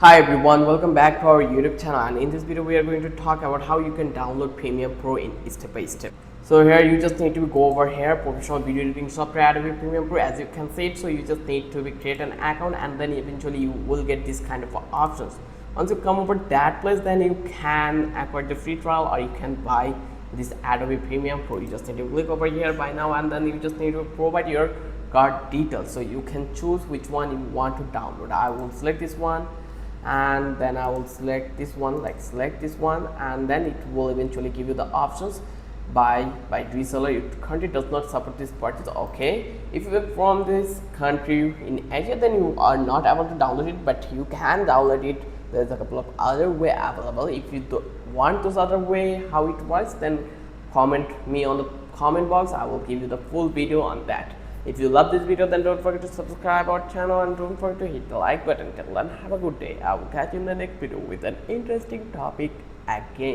Hi everyone, welcome back to our YouTube channel, and in this video we are going to talk about how you can download Premiere Pro in step by step. So here you just need to go over here, professional video editing software Adobe Premiere Pro, as you can see it. So you just need to create an account, and then eventually you will get this kind of options. Once you come over that place, then you can acquire the free trial or you can buy this Adobe Premiere Pro. You just need to click over here buy now, and then you just need to provide your card details, so you can choose which one you want to download. I will select this one, and then I will select this one, select this one, and then it will eventually give you the options by reseller. Your country does not support this purchase. Okay, if you are from this country in Asia, then you are not able to download it, but you can download it. There's a couple of other way available. If you want those other way how it works, then comment me on the comment box. I will give you the full video on that. If you love this video, then don't forget to subscribe our channel and don't forget to hit the like button. Till then, have a good day. I will catch you in the next video with an interesting topic again.